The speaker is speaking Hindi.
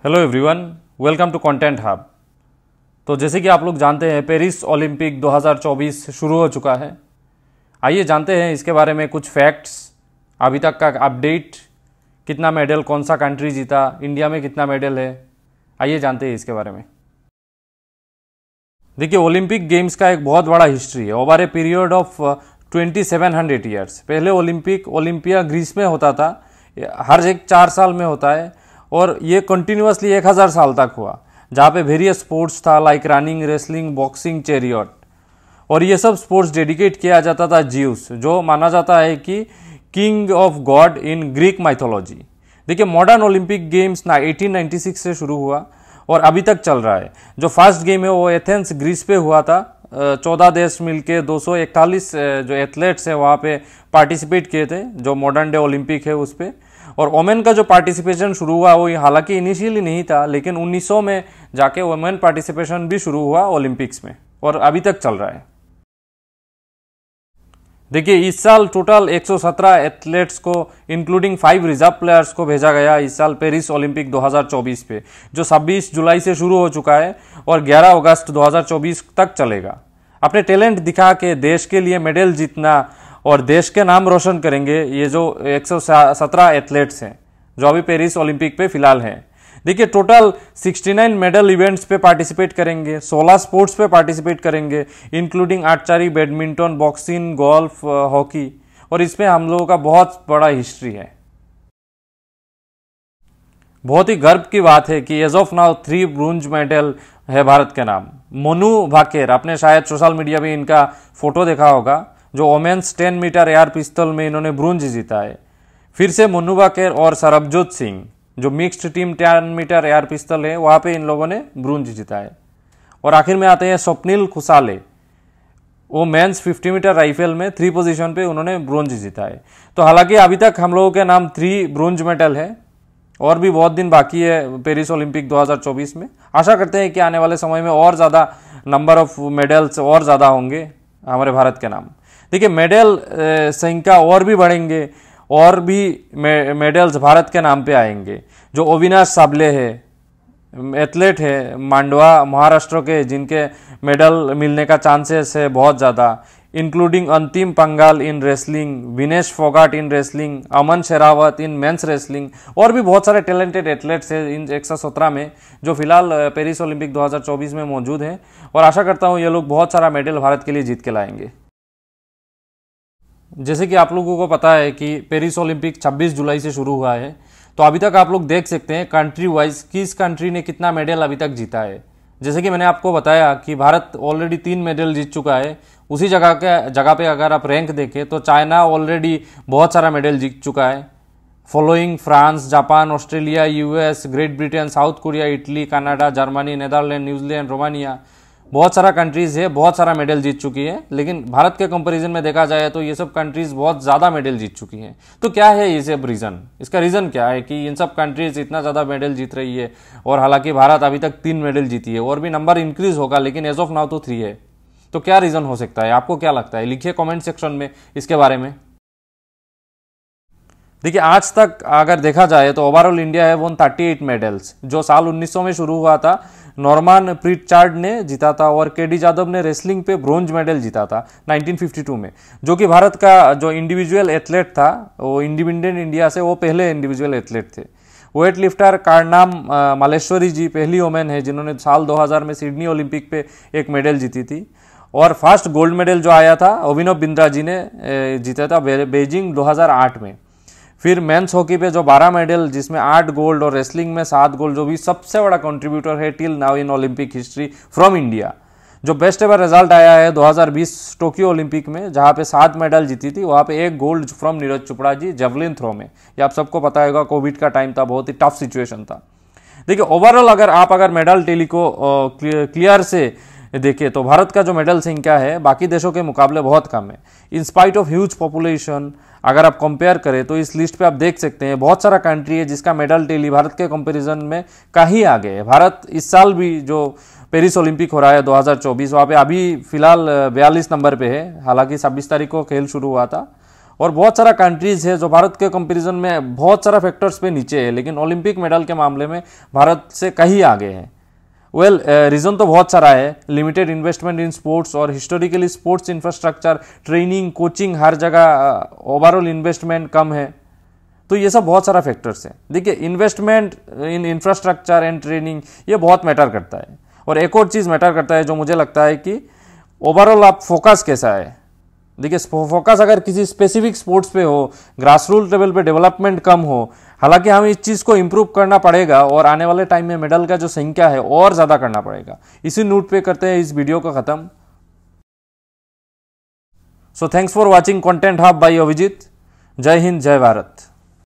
Hello everyone, welcome to Content Hub. तो जैसे कि आप लोग जानते हैं, पेरिस ओलंपिक 2024 शुरू हो चुका है। आइए जानते हैं इसके बारे में कुछ फैक्ट्स, अभी तक का अपडेट, कितना मेडल कौन सा कंट्री जीता, इंडिया में कितना मेडल है। आइए जानते हैं इसके बारे में। देखिए, ओलंपिक गेम्स का एक बहुत बड़ा हिस्ट्री है। Over a period of 2700 years. पहले ओलंपिया ग्रीस में होता था, हर एक 4 साल में होता है, और ये कंटिन्यूअसली 1000 साल तक हुआ, जहाँ पे वेरियस स्पोर्ट्स था like running, wrestling, boxing, chariot. और ये सब स्पोर्ट्स डेडिकेट किया जाता था ज्यूस, जो माना जाता है कि king of God in Greek mythology. देखिए, मॉडर्न ओलंपिक गेम्स 1896 से शुरू हुआ और अभी तक चल रहा है। जो फर्स्ट गेम है वो एथेंस ग्रीस पे हुआ था। 14 देश मिलके 241 जो एथलेट्स है वहाँ पे पार्टिसिपेट किए थे, जो मॉडर्न डे ओलंपिक है उस पर। और वोमेन का जो पार्टिसिपेशन शुरू हुआ वो हालांकि इनिशियली नहीं था, लेकिन 1900 में जाके वोमेन पार्टिसिपेशन भी शुरू हुआ ओलंपिक्स में, और अभी तक चल रहा है। देखिए, इस साल टोटल 117 एथलेट्स को इंक्लूडिंग 5 रिजर्व प्लेयर्स को भेजा गया इस साल पेरिस ओलंपिक 2024 पे, जो 26 जुलाई से शुरू हो चुका है और 11 अगस्त 2024 तक चलेगा। अपने टैलेंट दिखा के देश के लिए मेडल जीतना और देश के नाम रोशन करेंगे ये जो 117 एथलेट्स हैं जो अभी पेरिस ओलंपिक पे फिलहाल हैं। देखिए, टोटल 69 मेडल इवेंट्स पे पार्टिसिपेट करेंगे, 16 स्पोर्ट्स पे पार्टिसिपेट करेंगे, including archery, badminton, boxing, golf, hockey. और इसमें हम लोगों का बहुत बड़ा हिस्ट्री है। बहुत ही गर्व की बात है कि as of now 3 bronze medal है भारत के नाम। मोनू भाकेर, आपने शायद सोशल मीडिया में इनका फोटो देखा होगा, जो वोमेन्स 10 मीटर एयर पिस्तौल में इन्होंने ब्रोंज जीता है। फिर से मोनू भाकेर और सरबजोत सिंह, जो मिक्स्ड टीम 10 मीटर एयर पिस्तौल है, वहाँ पे इन लोगों ने ब्रोंज जीता है। और आखिर में आते हैं स्वप्निल खुसाले, वो मेंस 50 मीटर राइफल में 3 पोजीशन पे उन्होंने ब्रोंज जीता है। तो हालांकि अभी तक हम लोगों के नाम 3 ब्रोंज मेडल है, और भी बहुत दिन बाकी है पेरिस ओलंपिक 2024 में। आशा करते हैं कि आने वाले समय में और ज़्यादा नंबर ऑफ मेडल्स और ज़्यादा होंगे हमारे भारत के नाम। देखिए, मेडल संख्या और भी बढ़ेंगे, और भी मेडल्स भारत के नाम पे आएंगे। जो अविनाश साबले है, एथलेट है मांडवा महाराष्ट्र के, जिनके मेडल मिलने का चांसेस है बहुत ज़्यादा, including Antim Panghal in wrestling, Vinesh Phogat in wrestling, Aman Sehrawat in men's wrestling, और भी बहुत सारे टैलेंटेड एथलेट्स हैं इन 117 में, जो फिलहाल पेरिस ओलंपिक 2024 में मौजूद हैं। और आशा करता हूँ ये लोग बहुत सारा मेडल भारत के लिए जीत के लाएंगे। जैसे कि आप लोगों को पता है कि पेरिस ओलंपिक 26 जुलाई से शुरू हुआ है, तो अभी तक आप लोग देख सकते हैं कंट्री वाइज किस कंट्री ने कितना मेडल अभी तक जीता है। जैसे कि मैंने आपको बताया कि भारत ऑलरेडी 3 मेडल जीत चुका है। उसी जगह पे अगर आप रैंक देखें तो चाइना ऑलरेडी बहुत सारा मेडल जीत चुका है, following France, Japan, Australia, US, great Britain, south Korea, Italy, Canada, Germany, Netherland, New Zealand, Romania. बहुत सारा कंट्रीज है, बहुत सारा मेडल जीत चुकी है। लेकिन भारत के कंपैरिजन में देखा जाए तो ये सब कंट्रीज बहुत ज़्यादा मेडल जीत चुकी हैं। तो क्या है ये सब रीज़न? इसका रीज़न क्या है कि इन सब कंट्रीज इतना ज़्यादा मेडल जीत रही है, और हालांकि भारत अभी तक 3 मेडल जीती है, और भी नंबर इंक्रीज होगा, लेकिन एज ऑफ नाउ तो 3 है। तो क्या रीज़न हो सकता है? आपको क्या लगता है? लिखिए कॉमेंट सेक्शन में इसके बारे में। देखिए, आज तक अगर देखा जाए तो ओवरऑल इंडिया है 138 मेडल्स। जो साल 1900 में शुरू हुआ था, नॉर्मन प्रिटचार्ड ने जीता था, और केडी जादव ने रेसलिंग पे ब्रोंज मेडल जीता था 1952 में। जो कि भारत का जो इंडिविजुअल एथलेट था, वो इंडिपेंडेंट इंडिया से वो पहले इंडिविजुअल एथलेट थे। वेट लिफ्टर कारनाम मालेश्वरी जी पहली वोमेन है जिन्होंने साल 2000 में सिडनी ओलंपिक पे एक मेडल जीती थी। और फर्स्ट गोल्ड मेडल जो आया था अभिनव बिंद्रा जी ने जीता था बेजिंग 2008 में। फिर मेंस हॉकी पे जो 12 मेडल, जिसमें 8 गोल्ड और रेसलिंग में 7 गोल्ड, जो भी सबसे बड़ा कंट्रीब्यूटर है till now in Olympic history from India. जो बेस्ट एवर रिजल्ट आया है 2020 टोक्यो ओलंपिक में, जहाँ पे 7 मेडल जीती थी, वहाँ पे 1 gold from Neeraj Chopra ji javelin throw में। ये आप सबको पता होगा, कोविड का टाइम था, बहुत ही टफ सिचुएशन था। देखिए, ओवरऑल अगर मेडल टेली को क्लियर से देखिए तो भारत का जो मेडल संख्या है बाकी देशों के मुकाबले बहुत कम है। In spite of huge population, अगर आप कंपेयर करें तो इस लिस्ट पे आप देख सकते हैं बहुत सारा कंट्री है जिसका मेडल टेली भारत के कंपैरिजन में कहीं आगे है। भारत इस साल भी जो पेरिस ओलंपिक हो रहा है 2024, वहाँ पे अभी फिलहाल 42 नंबर पे है। हालांकि 26 तारीख को खेल शुरू हुआ था, और बहुत सारा कंट्रीज है जो भारत के कंपैरिजन में बहुत सारा फैक्टर्स पे नीचे है, लेकिन ओलंपिक मेडल के मामले में भारत से कहीं आगे है। रीज़न तो बहुत सारा है, लिमिटेड इन्वेस्टमेंट इन स्पोर्ट्स और historically sports infrastructure, training, coaching, हर जगह ओवरऑल इन्वेस्टमेंट कम है। तो ये सब बहुत सारा फैक्टर्स है। देखिए, investment in infrastructure and training ये बहुत मैटर करता है। और एक और चीज़ मैटर करता है जो मुझे लगता है कि ओवरऑल आप फोकस कैसा है। देखिए, फोकस अगर किसी स्पेसिफिक स्पोर्ट्स पे हो, ग्रास रूट लेवल पे डेवलपमेंट कम हो, हालांकि हमें इस चीज़ को इम्प्रूव करना पड़ेगा और आने वाले टाइम में मेडल का जो संख्या है और ज़्यादा करना पड़ेगा। इसी नोट पे करते हैं इस वीडियो को ख़त्म। So thanks for watching Content Hub by Abhijit. जय हिंद, जय भारत।